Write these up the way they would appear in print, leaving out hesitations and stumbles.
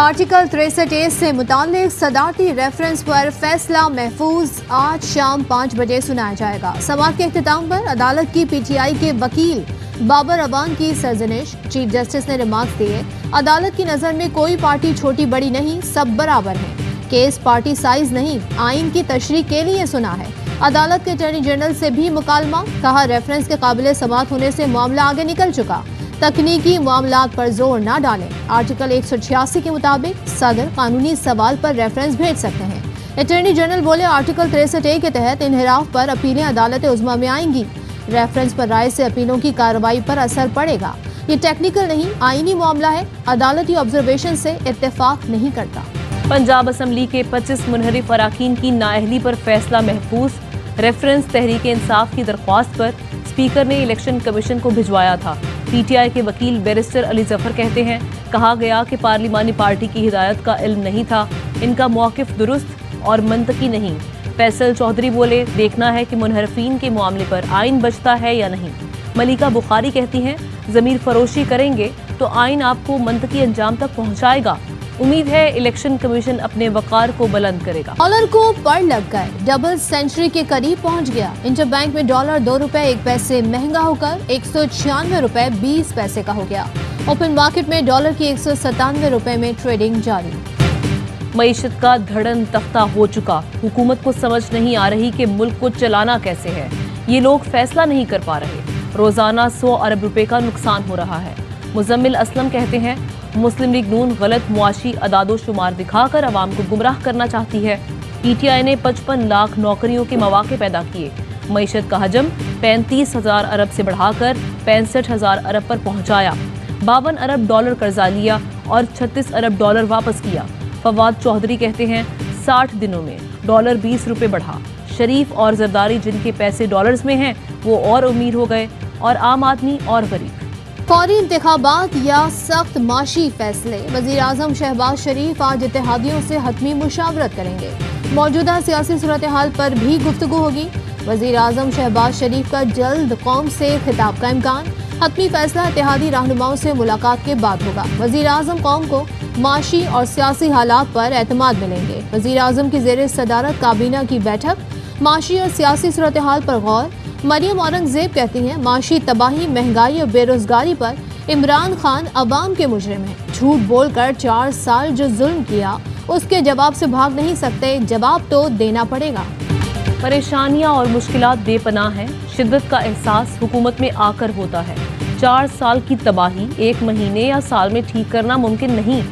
Article 63A से मुताल्लिक सदारती reference पर फैसला महफूज आज शाम 5 बजे सुनाया जाएगा। समाअत के इख्तिताम पर अदालत की PTI के वकील बाबर अवान की सरजनिश। चीफ जस्टिस ने रिमार्क्स दिए, अदालत की नज़र में कोई पार्टी छोटी बड़ी नहीं, सब बराबर है। केस पार्टी साइज नहीं, आइन की तशरीह के लिए सुना है। अदालत के अटॉर्नी जनरल से भी मुकालमा, कहा रेफरेंस के काबिल समाअत होने से मामला आगे निकल चुका, तकनीकी मामलात पर जोर न डालें। आर्टिकल 186 के मुताबिक सदर कानूनी सवाल पर रेफरेंस भेज सकते हैं। अटॉर्नी जनरल बोले, आर्टिकल 63A के तहत इनहिराफ पर अपीलें अदालत उज़्मा में आएंगी। रेफरेंस पर राय से अपीलों की कार्रवाई पर असर पड़ेगा। ये टेक्निकल नहीं, आईनी मामला है। अदालती ऑब्जर्वेशन से इत्तेफाक नहीं करता। पंजाब असम्बली के 25 मुनहरिफ अराकीन की नाअहली पर फैसला महफूज। रेफरेंस तहरीक इंसाफ की दरख्वास्त पर स्पीकर ने इलेक्शन कमीशन को भिजवाया था। PTI के वकील बैरिस्टर अली जफर कहते हैं, कहा गया कि पार्लिमानी पार्टी की हिदायत का इल्म नहीं था, इनका मौक़िफ़ दुरुस्त और मंतकी नहीं। फैसल चौधरी बोले, देखना है कि मुनहरफीन के मामले पर आइन बचता है या नहीं। मलिका बुखारी कहती हैं, ज़मीर फरोशी करेंगे तो आइन आपको मंतकी अंजाम तक पहुँचाएगा। उम्मीद है इलेक्शन कमीशन अपने वक़ार को बुलंद करेगा। डॉलर को पड़ लग गए, डबल सेंचुरी के करीब पहुंच गया। इंटरबैंक में डॉलर 2 रुपए 1 पैसे महंगा होकर 196 रुपए 20 पैसे का हो गया। ओपन मार्केट में डॉलर की 197 रुपए में ट्रेडिंग जारी। मईशत का धड़न तख्ता हो चुका, हुकूमत को समझ नहीं आ रही कि मुल्क को चलाना कैसे है। ये लोग फैसला नहीं कर पा रहे, रोजाना 100 अरब रुपए का नुकसान हो रहा है। मुजम्मिल असलम कहते हैं, मुस्लिम लीग नून गलत मुआशी अदादो शुमार दिखाकर अवाम को गुमराह करना चाहती है। PTI ने 55 लाख नौकरियों के मौके पैदा किए। मईशत का हजम 35,000 अरब से बढ़ाकर 65,000 अरब पर पहुंचाया। 52 अरब डॉलर कर्जा लिया और 36 अरब डॉलर वापस किया। फवाद चौधरी कहते हैं, 60 दिनों में डॉलर 20 रुपए बढ़ा। शरीफ और जरदारी जिनके पैसे डॉलर्स में हैं, वो और अमीर हो गए और आम आदमी और गरीब। फौरी इंतखाबात या सख्त माशी फैसले, वज़ीर आज़म शहबाज शरीफ आज इत्तेहादियों से हतमी मुशावरत करेंगे। मौजूदा सियासी सूरत हाल पर भी गुफ्तगू होगी। वज़ीर आज़म शहबाज शरीफ का जल्द कौम से खिताब का इम्कान। हतमी फैसला इत्तेहादी रहनुमाओं से मुलाकात के बाद होगा। वज़ीर आज़म कौम को माशी और सियासी हालात पर एतमाद मिलेंगे। वज़ीर आज़म की ज़ेर सदारत काबीना की बैठक, माशी और सियासी सूरत हाल पर गौर। मरियम औरंगजेब कहती हैं, माशी तबाही, महंगाई और बेरोजगारी पर इमरान खान अवाम के मुजरिम हैं। झूठ बोलकर 4 साल जो जुल्म किया, उसके जवाब से भाग नहीं सकते, जवाब तो देना पड़ेगा। परेशानियां और मुश्किलात बेपनाह हैं, शिद्दत का एहसास हुकूमत में आकर होता है। 4 साल की तबाही 1 महीने या साल में ठीक करना मुमकिन नहीं।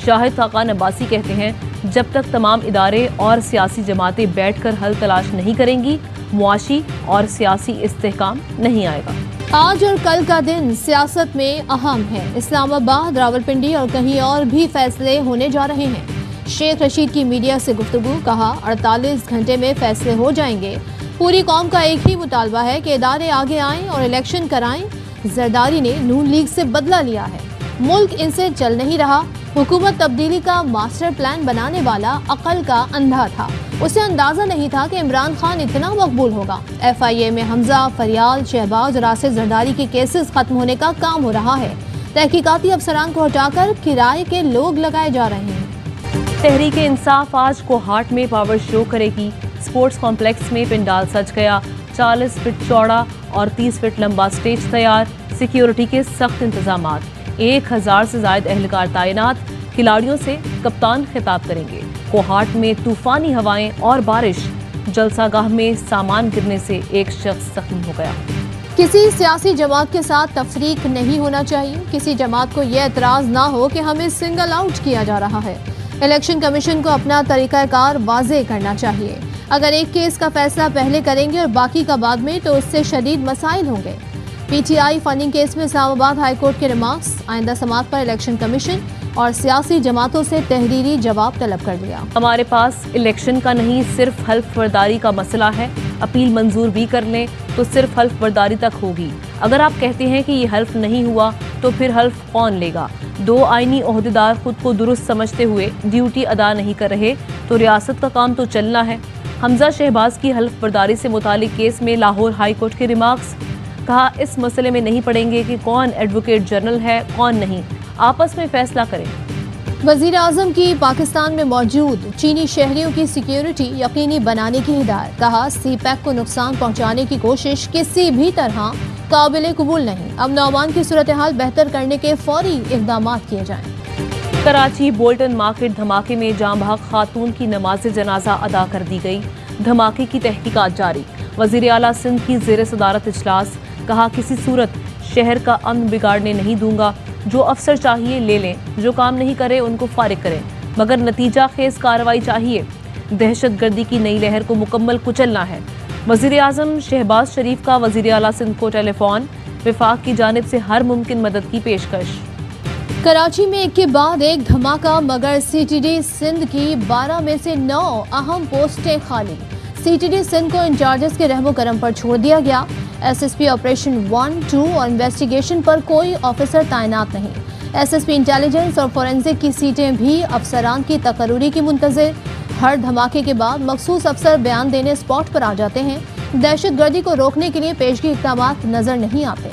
शाहिद खाकान अब्बासी कहते हैं, जब तक तमाम इदारे और सियासी जमातें बैठकर हल तलाश नहीं करेंगी, मुआशी और सियासी इस्तेहकाम नहीं आएगा। आज और कल का दिन सियासत में अहम है। इस्लामाबाद, रावलपिंडी और कहीं और भी फैसले होने जा रहे हैं। शेख रशीद की मीडिया से गुफ्तगू, कहा 48 घंटे में फैसले हो जाएंगे। पूरी कौम का एक ही मुतालबा है कि इदारे आगे आएं और इलेक्शन कराएं। जरदारी ने नून लीग से बदला लिया है, मुल्क इनसे चल नहीं रहा। हुकूमत तब्दीली का मास्टर प्लान बनाने वाला अकल का अंधा था, उसे अंदाजा नहीं था कि इमरान खान इतना मकबूल होगा। FIA में हमजा, फरियाल, शहबाज और आसिफ जरदारी के केसेस खत्म होने का काम हो रहा है। तहकीकाती अफसरान को हटाकर किराए के लोग लगाए जा रहे हैं। तहरीक इंसाफ आज कोहाट में पावर शो करेगी। स्पोर्ट्स कॉम्प्लेक्स में पंडाल सज गया। 40 फीट चौड़ा और 30 फीट लंबा स्टेज तैयार। सिक्योरिटी के सख्त इंतजाम। 1000 से ज्यादा एहलकार तैनात। खिलाड़ियों से कप्तान खिताब करेंगे। कोहाट में तूफानी हवाएं और बारिश। जलसागाह में सामान गिरने से एक शख्स जख्मी हो गया। किसी सियासी जमात के साथ तफरीक नहीं होना चाहिए। किसी जमात को यह एतराज ना हो कि हमें सिंगल आउट किया जा रहा है। इलेक्शन कमीशन को अपना तरीकाकार वाज़े करना चाहिए। अगर एक केस का फैसला पहले करेंगे और बाकी का बाद में, तो उससे शदीद मसाइल होंगे। PTI फंडिंग केस में इस्लामाबाद हाई कोर्ट के रिमार्क्स, आइंदा समाअत पर इलेक्शन कमीशन और सियासी जमातों से तहरीरी जवाब तलब कर लिया। हमारे पास इलेक्शन का नहीं, सिर्फ हल्फ बर्दारी का मसला है। अपील मंजूर भी कर लें तो सिर्फ हल्फ बर्दारी तक होगी। अगर आप कहते हैं कि ये हल्फ नहीं हुआ, तो फिर हल्फ कौन लेगा? 2 आईनी ओहदेदार खुद को दुरुस्त समझते हुए ड्यूटी अदा नहीं कर रहे, तो रियासत का काम तो चलना है। हमजा शहबाज की हल्फ बर्दारी से मुतालिक केस में लाहौर हाई कोर्ट के रिमार्क्स, कहा इस मसले में नहीं पड़ेंगे कि कौन एडवोकेट जनरल है कौन नहीं, आपस में फैसला करें। वजीर आजम की पाकिस्तान में मौजूद चीनी शहरियों की सिक्योरिटी यकीनी बनाने की हिदायत। कहा, सीपैक को नुकसान पहुंचाने की कोशिश किसी भी तरह काबिल कबूल नहीं। अमन अमान की सूरत हाल बेहतर करने के फौरी इक़दाम किए जाएं। कराची बोल्टन मार्केट धमाके में जाँ बहक खातून की नमाज जनाजा अदा कर दी गई। धमाके की तहकीकात जारी। वजीर आला सिंध की ज़ेर सदारत इजलास। कहा, किसी सूरत शहर का अमन बिगाड़ने नहीं दूंगा। जो अफसर चाहिए ले लें, जो काम नहीं करे उनको फारिग करें, मगर नतीजा खेज कार्रवाई चाहिए। दहशत गर्दी की नई लहर को मुकम्मल कुचलना है। वजीर आजम शहबाज शरीफ का वजीर आला सिंध को टेलीफोन। विफाक की जानिब से हर मुमकिन मदद की पेशकश। कराची में एक के बाद एक धमाका, मगर सीटीडी सिंध की 12 में से 9 अहम पोस्टें खाली। सीटीडी सिंध को इंचार्जेस के रहमो करम पर छोड़ दिया गया। एसएसपी ऑपरेशन 1, 2 और इन्वेस्टिगेशन पर कोई ऑफिसर तैनात नहीं। एसएसपी इंटेलिजेंस और फोरेंसिक की सीटें भी अफसरान की तकर्री की मुंतज़िर। हर धमाके के बाद मखसूस अफसर बयान देने स्पॉट पर आ जाते हैं। दहशत गर्दी को रोकने के लिए पेशगी इक़दामात नजर नहीं आते।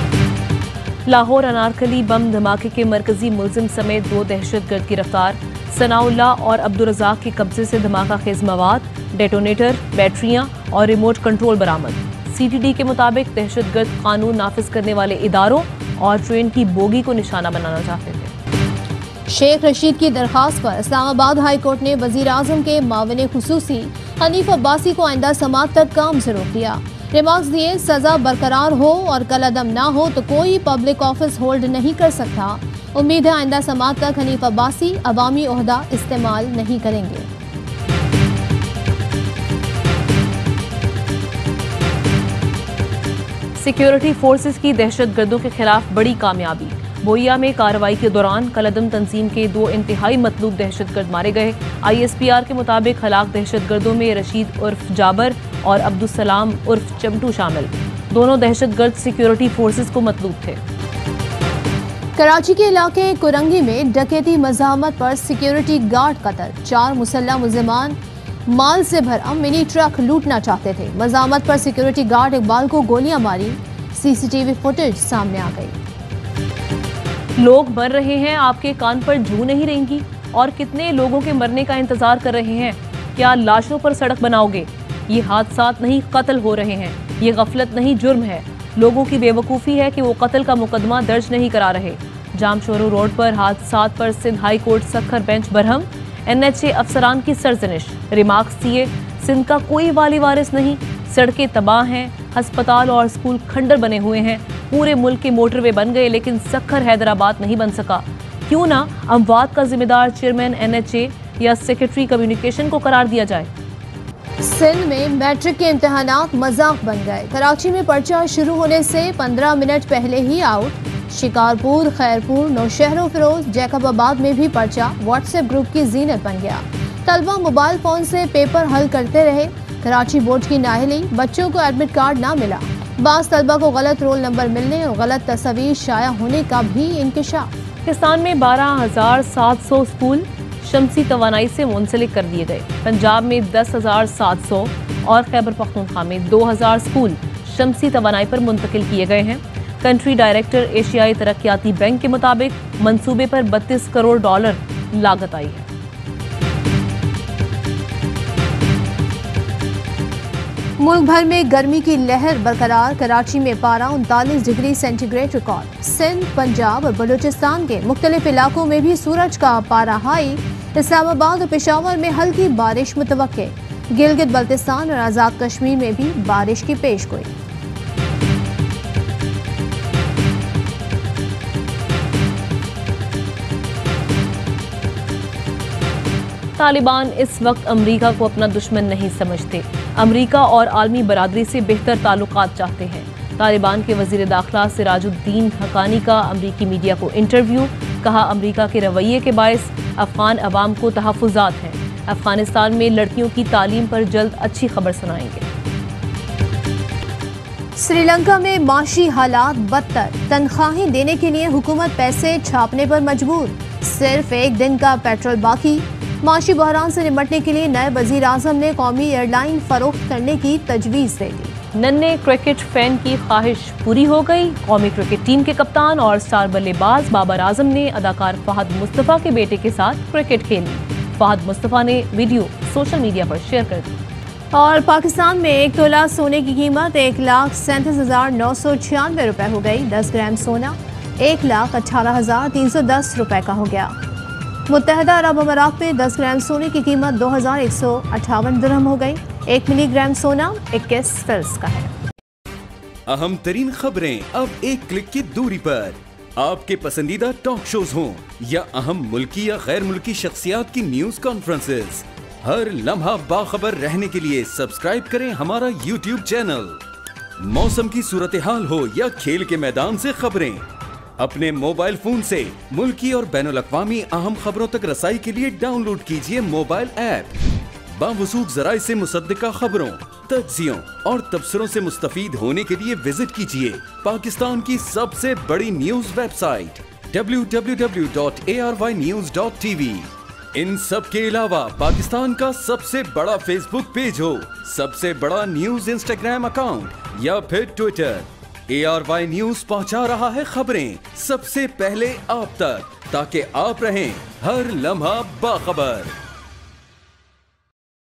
लाहौर अनारकली बम धमाके के मरकजी मुलजिम समेत 2 दहशतगर्द गिरफ्तार। सनाउल्लाह और अब्दुर्रज़ाक के कब्जे से धमाका खेज मवाद, डेटोनेटर, बैटरियां और रिमोट कंट्रोल बरामद। सीटीडी के मुताबिक दहशतगर्द कानून नाफिज करने वाले इदारों और ट्रेन की बोगी को निशाना बनाना चाहते थे। शेख रशीद की दरखास्त पर इस्लामाबाद हाई कोर्ट ने वजीर आजम के माविन खुसूसी हनीफ अब्बासी को आइंदा समात तक काम से रोक दिया। रिमार्क्स दिए, सजा बरकरार हो और कलअदम ना हो तो कोई पब्लिक ऑफिस होल्ड नहीं कर सकता। उम्मीद है आइंदा समात तक हनीफ अब्बासी अवामी ओहदा इस्तेमाल नहीं करेंगे। सिक्योरिटी फोर्सेस की दहशतगर्दों के खिलाफ बड़ी कामयाबी। बोइया में कार्रवाई के दौरान कलअदम तंजीम के 2 इंतहाई मतलूब दहशतगर्द मारे गए। ISPR के मुताबिक हलाक दहशतगर्दों में रशीद उर्फ जाबर और अब्दुलसलाम उर्फ चमटू शामिल। दोनों दहशतगर्द सिक्योरिटी फोर्सेस को मतलूब थे। कराची के इलाके कुरंगी में डकैती मज़ाहमत पर सिक्योरिटी गार्ड कत्ल। 4 मुसल्लह मुल्ज़िमान माल से भरा मिनी ट्रक लूटना चाहते थे। मज़ाहमत पर सिक्योरिटी गार्ड इकबाल को गोलियां मारी। CCTV फुटेज सामने आ गई। लोग मर रहे हैं, आपके कान पर जू नहीं रहेंगी? और कितने लोगों के मरने का इंतजार कर रहे हैं? क्या लाशों पर सड़क बनाओगे? ये हादसात नहीं, कत्ल हो रहे हैं। ये गफलत नहीं, जुर्म है। लोगों की बेवकूफ़ी है कि वो कत्ल का मुकदमा दर्ज नहीं करा रहे। जामशोरो रोड पर हादसात पर Sindh high court Sukkur bench बरहम। NHA अफसरान की सरजनिश। रिमार्क्स दिए, सिंध का कोई वाली वारिस नहीं। सड़कें तबाह हैं, अस्पताल और स्कूल खंडर बने हुए हैं। पूरे मुल्क के मोटरवे बन गए, लेकिन सखर हैदराबाद नहीं बन सका। क्यों ना अमवात का जिम्मेदार चेयरमैन NHA या सेक्रेटरी कम्युनिकेशन को करार दिया जाए। सिंध में मैट्रिक के इम्तहानात मजाक बन गए। कराची में पर्चा शुरू होने से 15 मिनट पहले ही आउट। शिकारपुर, खैरपुर, नौशहर, फिरोज, जैकबाबाद में भी पर्चा व्हाट्सएप ग्रुप की जीनत बन गया। तलबा मोबाइल फोन से पेपर हल करते रहे। कराची बोर्ड की नाअहली, बच्चों को एडमिट कार्ड ना मिला। बास तलबा को गलत रोल नंबर मिलने और गलत तस्वीर शाया होने का भी इंकिशाफ। पाकिस्तान में 12,700 स्कूल शमसी तवानाई से मुंसलिक कर दिए गए। पंजाब में 10,700 और खैबर पख्तूनख्वा में 2,000 स्कूल शमसी तवानाई पर मुंतकिल किए गए हैं। कंट्री डायरेक्टर एशियाई तरक्याती बैंक के मुताबिक मंसूबे पर $32 करोड़ लागत आई है। मुल्क भर में गर्मी की लहर बरकरार। कराची में पारा 39 degree centigrade record. Sindh, Punjab और बलूचिस्तान के मुख्तलिफ इलाकों में भी सूरज का पारा हाई। इस्लामाबाद और पेशावर में हल्की बारिश मुतवक्के। गिलगित बल्तिस्तान और आज़ाद कश्मीर में भी बारिश की पेशगोई। तालिबान इस वक्त अमरीका को अपना दुश्मन नहीं समझते। अमरीका और आलमी बरादरी से बेहतर ताल्लुकात चाहते हैं। तालिबान के वजीर दाखिला सिराजुद्दीन हकानी का अमरीकी मीडिया को इंटरव्यू। कहा, अमरीका के रवैये के बायस अफगान अवाम को तहफ़्फ़ुज़ात हैं। अफगानिस्तान में लड़कियों की तालीम पर जल्द अच्छी खबर सुनाएंगे। श्रीलंका में माशी हालात बदतर। तनख्वाहें देने के लिए हुकूमत पैसे छापने पर मजबूर। सिर्फ एक दिन का पेट्रोल बाकी। माशी बहरान से निपटने के लिए नए वजीर आजम ने कौमी एयरलाइन फरोख्त करने की तजवीज़ दे दी। नन्हे क्रिकेट फैन की ख्वाहिश पूरी हो गई। कौमी क्रिकेट टीम के कप्तान और स्टार बल्लेबाज बाबर आजम ने अदाकार फहद मुस्तफा के बेटे के साथ क्रिकेट खेली। फहद मुस्तफा ने वीडियो सोशल मीडिया पर शेयर कर दी। और पाकिस्तान में 1 तोला सोने की कीमत 1,37,996 रुपए हो गई। 10 ग्राम सोना 1,18,310 रुपए का हो गया। मुत्तहदा अरब अमारात में 10 ग्राम सोने की कीमत 2,158 दिरहम हो गई। 1 मिलीग्राम सोना 21 फिल्स का है। अहम तरीन खबरें अब एक क्लिक की दूरी पर। आपके पसंदीदा टॉक शोज हों या अहम मुल्की या गैर मुल्की शख्सियात की न्यूज कॉन्फ्रेंसेस, हर लम्हा बाखबर रहने के लिए सब्सक्राइब करें हमारा YouTube चैनल। मौसम की सूरत हाल हो या खेल के मैदान से खबरें, अपने मोबाइल फोन से मुल्की और बैनुल अक़वामी अहम खबरों तक रसाई के लिए डाउनलोड कीजिए मोबाइल ऐप। बावसूख ज़राए से मुसद्दिका खबरों, तज्ज़ियों और तबसरों से मुस्तफ़ीद होने के लिए विजिट कीजिए पाकिस्तान की सबसे बड़ी न्यूज वेबसाइट www.arYnews.tv। इन सब के अलावा पाकिस्तान का सबसे बड़ा फेसबुक पेज हो, सबसे बड़ा न्यूज इंस्टाग्राम अकाउंट या फिर ट्विटर, ARY न्यूज पहुंचा रहा है खबरें सबसे पहले आप तक, ताकि आप रहें हर लम्हा बाखबर।